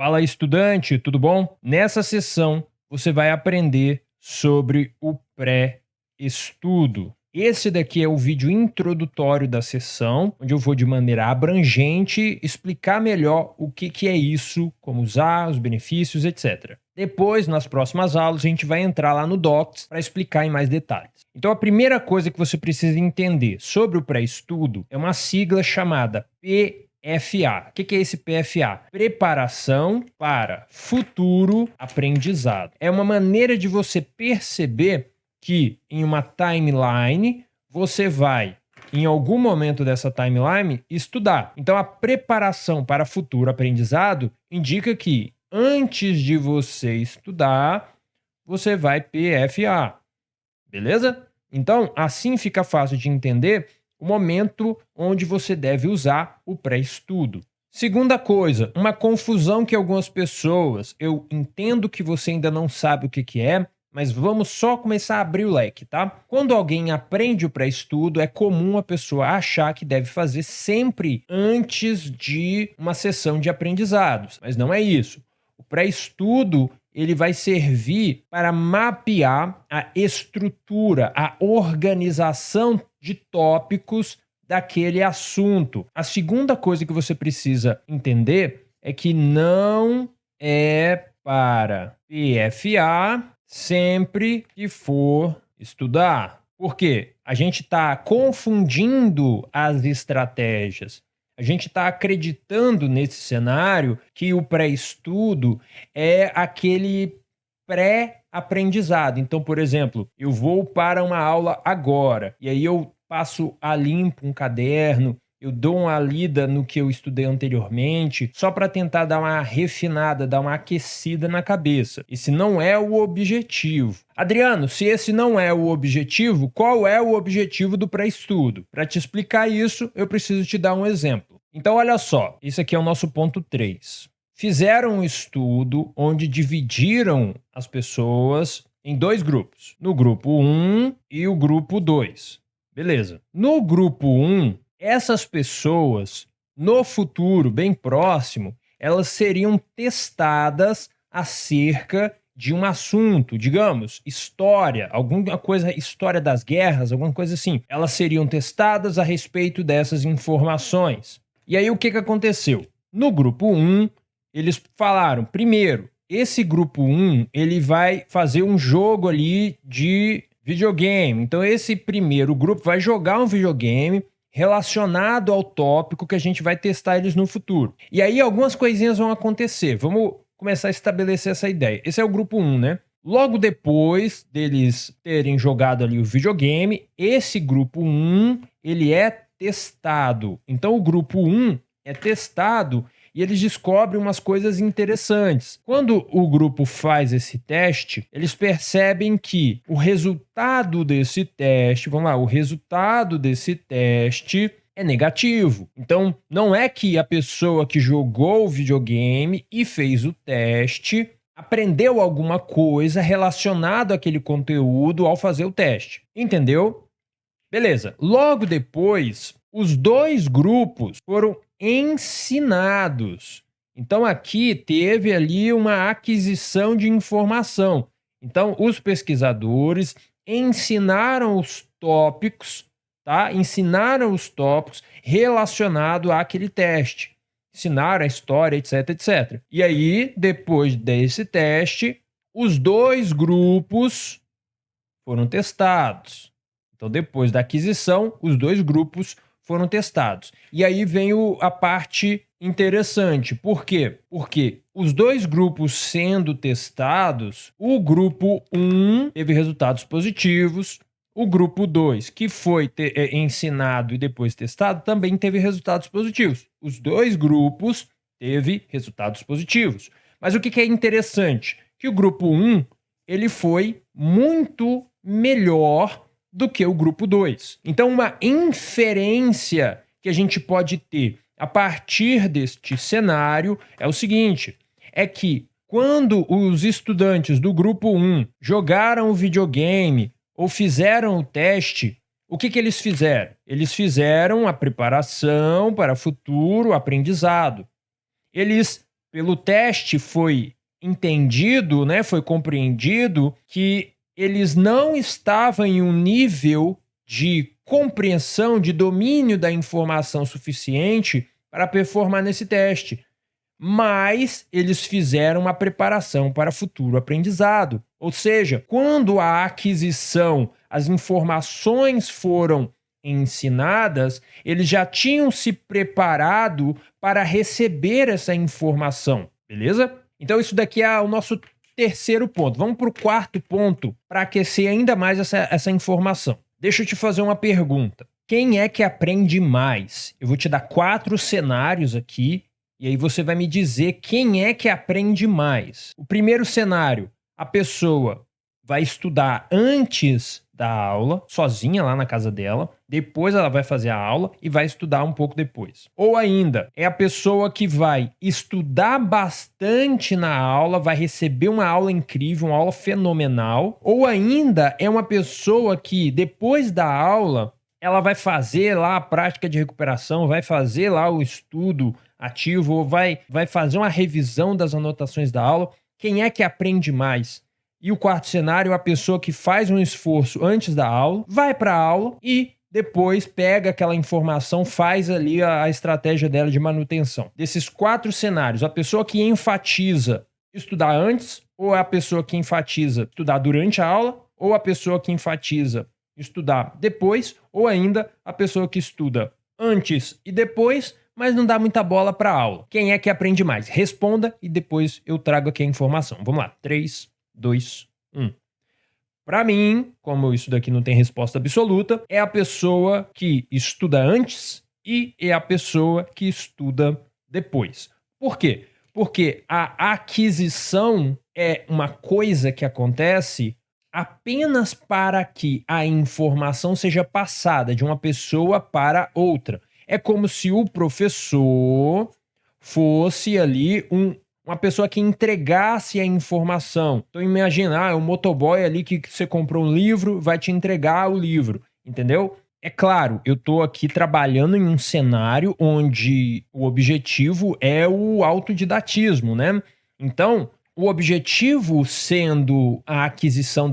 Fala, estudante, tudo bom? Nessa sessão, você vai aprender sobre o pré-estudo. Esse daqui é o vídeo introdutório da sessão, onde eu vou de maneira abrangente explicar melhor o que é isso, como usar, os benefícios, etc. Depois, nas próximas aulas, a gente vai entrar lá no Docs para explicar em mais detalhes. Então, a primeira coisa que você precisa entender sobre o pré-estudo é uma sigla chamada PFA. O que é esse PFA? Preparação para futuro aprendizado. É uma maneira de você perceber que em uma timeline você vai, em algum momento dessa timeline, estudar. Então, a preparação para futuro aprendizado indica que antes de você estudar, você vai PFA. Beleza? Então, assim fica fácil de entender o momento onde você deve usar o pré-estudo. Segunda coisa, uma confusão que algumas pessoas, eu entendo que você ainda não sabe o que é, mas vamos só começar a abrir o leque, tá? Quando alguém aprende o pré-estudo, é comum a pessoa achar que deve fazer sempre antes de uma sessão de aprendizados, mas não é isso. O pré-estudo ele vai servir para mapear a estrutura, a organização de tópicos daquele assunto. A segunda coisa que você precisa entender é que não é para PFA sempre que for estudar. Por quê? A gente está confundindo as estratégias. A gente está acreditando nesse cenário que o pré-estudo é aquele pré-aprendizado. Então, por exemplo, eu vou para uma aula agora, e aí eu passo a limpo um caderno, eu dou uma lida no que eu estudei anteriormente, só para tentar dar uma refinada, dar uma aquecida na cabeça. Esse não é o objetivo. Adriano, se esse não é o objetivo, qual é o objetivo do pré-estudo? Para te explicar isso, eu preciso te dar um exemplo. Então, olha só, esse aqui é o nosso ponto 3. Fizeram um estudo onde dividiram as pessoas em dois grupos. No grupo 1 e o grupo 2. Beleza. No grupo 1, essas pessoas, no futuro, bem próximo, elas seriam testadas acerca de um assunto, digamos, história, alguma coisa, história das guerras, alguma coisa assim. Elas seriam testadas a respeito dessas informações. E aí o que aconteceu? No grupo 1, eles falaram, primeiro, esse grupo 1, ele vai fazer um jogo ali de videogame. Então esse primeiro grupo vai jogar um videogame relacionado ao tópico que a gente vai testar eles no futuro. E aí algumas coisinhas vão acontecer. Vamos começar a estabelecer essa ideia. Esse é o grupo 1, né? Logo depois deles terem jogado ali o videogame, esse grupo 1, ele é testado. Então o grupo 1 é testado e eles descobrem umas coisas interessantes. Quando o grupo faz esse teste, eles percebem que o resultado desse teste, vamos lá, o resultado desse teste é negativo. Então, não é que a pessoa que jogou o videogame e fez o teste aprendeu alguma coisa relacionada àquele conteúdo ao fazer o teste. Entendeu? Beleza. Logo depois, os dois grupos foram ensinados. Então aqui teve ali uma aquisição de informação. Então os pesquisadores ensinaram os tópicos, tá? Ensinaram os tópicos relacionados àquele teste. Ensinaram a história, etc, etc. E aí, depois desse teste, os dois grupos foram testados. Então, depois da aquisição, os dois grupos foram testados. E aí vem a parte interessante. Por quê? Porque os dois grupos sendo testados, o grupo 1 teve resultados positivos, o grupo 2, que foi ensinado e depois testado, também teve resultados positivos. Os dois grupos teve resultados positivos. Mas o que é interessante? Que o grupo 1, ele foi muito melhor do que o grupo 2. Então, uma inferência que a gente pode ter a partir deste cenário é o seguinte, é que quando os estudantes do grupo 1 jogaram o videogame ou fizeram o teste, o que eles fizeram? Eles fizeram a preparação para futuro aprendizado. Eles Pelo teste foi entendido, né, foi compreendido que eles não estavam em um nível de compreensão, de domínio da informação suficiente para performar nesse teste. Mas eles fizeram uma preparação para futuro aprendizado. Ou seja, quando a aquisição, as informações foram ensinadas, eles já tinham se preparado para receber essa informação, beleza? Então isso daqui é o nosso terceiro ponto. Vamos para o quarto ponto para aquecer ainda mais essa informação. Deixa eu te fazer uma pergunta. Quem é que aprende mais? Eu vou te dar 4 cenários aqui e aí você vai me dizer quem é que aprende mais. O primeiro cenário, a pessoa vai estudar antes da aula, sozinha lá na casa dela, depois ela vai fazer a aula e vai estudar um pouco depois. Ou ainda, é a pessoa que vai estudar bastante na aula, vai receber uma aula incrível, uma aula fenomenal. Ou ainda, é uma pessoa que depois da aula, ela vai fazer lá a prática de recuperação, vai fazer lá o estudo ativo, ou vai fazer uma revisão das anotações da aula. Quem é que aprende mais? E o quarto cenário, a pessoa que faz um esforço antes da aula, vai para a aula e depois pega aquela informação, faz ali a estratégia dela de manutenção. Desses 4 cenários, a pessoa que enfatiza estudar antes, ou a pessoa que enfatiza estudar durante a aula, ou a pessoa que enfatiza estudar depois, ou ainda a pessoa que estuda antes e depois, mas não dá muita bola para a aula. Quem é que aprende mais? Responda e depois eu trago aqui a informação. Vamos lá. 3, 2, 1. Para mim, como isso daqui não tem resposta absoluta, é a pessoa que estuda antes e é a pessoa que estuda depois. Por quê? Porque a aquisição é uma coisa que acontece apenas para que a informação seja passada de uma pessoa para outra. É como se o professor fosse ali uma pessoa que entregasse a informação. Então imagina, o motoboy ali que você comprou um livro, vai te entregar o livro, entendeu? É claro, eu estou aqui trabalhando em um cenário onde o objetivo é o autodidatismo, né? Então, o objetivo sendo a aquisição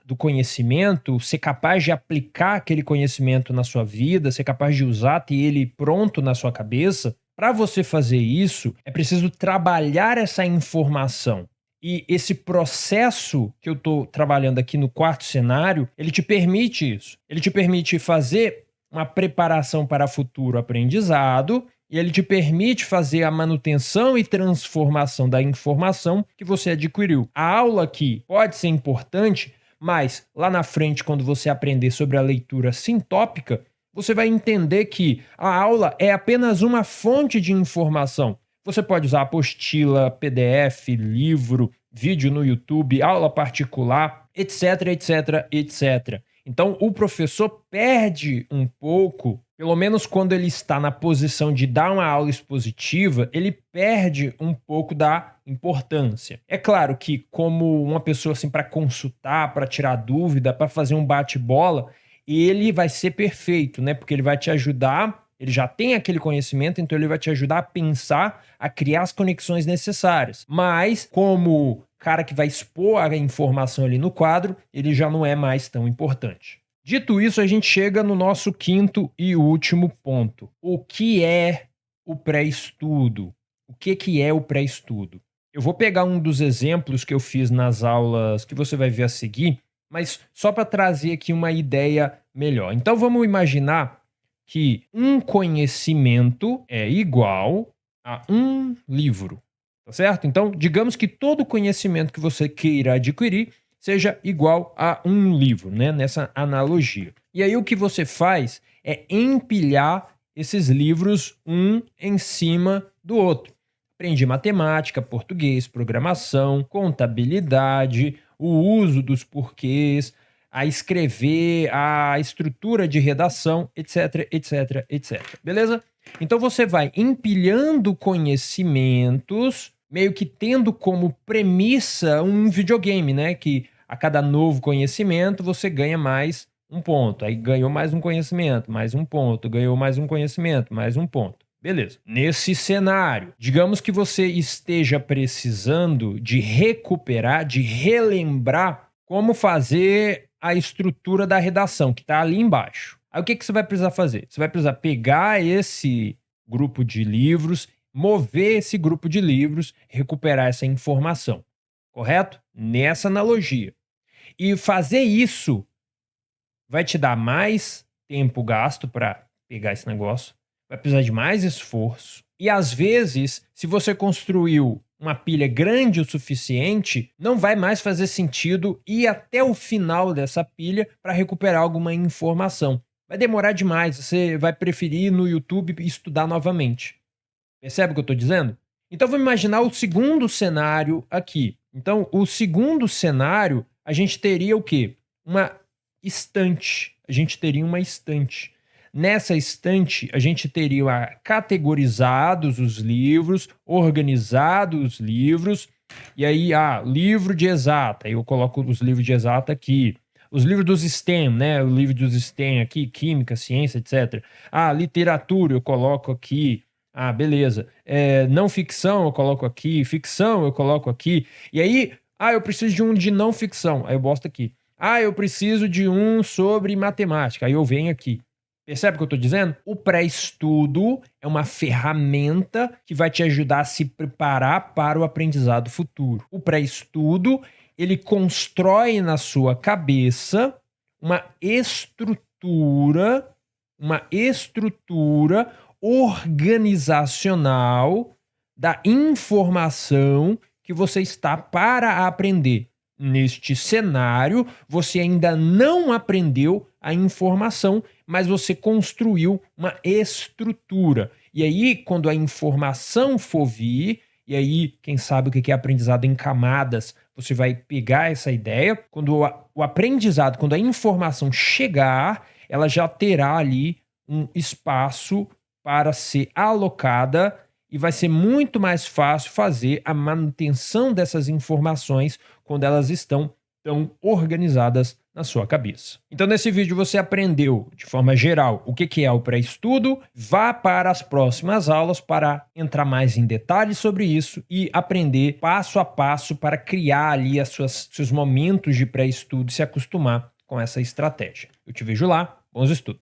do conhecimento, ser capaz de aplicar aquele conhecimento na sua vida, ser capaz de usar, ter ele pronto na sua cabeça. Para você fazer isso, é preciso trabalhar essa informação. E esse processo que eu estou trabalhando aqui no quarto cenário, ele te permite isso. Ele te permite fazer uma preparação para futuro aprendizado e ele te permite fazer a manutenção e transformação da informação que você adquiriu. A aula aqui pode ser importante, mas lá na frente, quando você aprender sobre a leitura sintópica, você vai entender que a aula é apenas uma fonte de informação. Você pode usar apostila, PDF, livro, vídeo no YouTube, aula particular, etc, etc, etc. Então, o professor perde um pouco, pelo menos quando ele está na posição de dar uma aula expositiva, ele perde um pouco da importância. É claro que, como uma pessoa assim para consultar, para tirar dúvida, para fazer um bate-bola, ele vai ser perfeito, né? Porque ele vai te ajudar, ele já tem aquele conhecimento, então ele vai te ajudar a pensar, a criar as conexões necessárias. Mas, como cara que vai expor a informação ali no quadro, ele já não é mais tão importante. Dito isso, a gente chega no nosso quinto e último ponto. O que é o pré-estudo? O que é o pré-estudo? Eu vou pegar um dos exemplos que eu fiz nas aulas que você vai ver a seguir, mas só para trazer aqui uma ideia melhor. Então vamos imaginar que um conhecimento é igual a um livro, tá certo? Então, digamos que todo conhecimento que você queira adquirir seja igual a um livro, né? Nessa analogia. E aí o que você faz é empilhar esses livros um em cima do outro. Aprendi matemática, português, programação, contabilidade, o uso dos porquês, a escrever, a estrutura de redação, etc, etc, etc. Beleza? Então você vai empilhando conhecimentos, meio que tendo como premissa um videogame, né? Que a cada novo conhecimento você ganha mais um ponto. Aí ganhou mais um conhecimento, mais um ponto. Ganhou mais um conhecimento, mais um ponto. Beleza. Nesse cenário, digamos que você esteja precisando de recuperar, de relembrar como fazer a estrutura da redação, que está ali embaixo. Aí o que você vai precisar fazer? Você vai precisar pegar esse grupo de livros, mover esse grupo de livros, recuperar essa informação. Correto? Nessa analogia. E fazer isso vai te dar mais tempo gasto para pegar esse negócio, vai precisar de mais esforço. E às vezes, se você construiu uma pilha grande o suficiente, não vai mais fazer sentido ir até o final dessa pilha para recuperar alguma informação. Vai demorar demais, você vai preferir ir no YouTube estudar novamente. Percebe o que eu estou dizendo? Então vamos imaginar o segundo cenário aqui. Então, o segundo cenário, a gente teria o quê? Uma estante. A gente teria uma estante. Nessa estante, a gente teria categorizados os livros, organizados os livros, e aí, livro de exata, eu coloco os livros de exata aqui. Os livros dos STEM, né? O livro dos STEM aqui, química, ciência, etc. Literatura, eu coloco aqui. Beleza. Não ficção, eu coloco aqui. Ficção, eu coloco aqui. E aí, eu preciso de um de não ficção. Aí eu boto aqui. Eu preciso de um sobre matemática. Aí eu venho aqui. Percebe o que eu estou dizendo? O pré-estudo é uma ferramenta que vai te ajudar a se preparar para o aprendizado futuro. O pré-estudo, ele constrói na sua cabeça uma estrutura organizacional da informação que você está para aprender. Neste cenário, você ainda não aprendeu a informação, mas você construiu uma estrutura. E aí, quando a informação for vir, e aí, quem sabe o que é aprendizado em camadas, você vai pegar essa ideia. Quando o aprendizado, quando a informação chegar, ela já terá ali um espaço para ser alocada e vai ser muito mais fácil fazer a manutenção dessas informações quando elas estão tão organizadas na sua cabeça. Então, nesse vídeo você aprendeu, de forma geral, o que é o pré-estudo. Vá para as próximas aulas para entrar mais em detalhes sobre isso e aprender passo a passo para criar ali seus momentos de pré-estudo e se acostumar com essa estratégia. Eu te vejo lá. Bons estudos!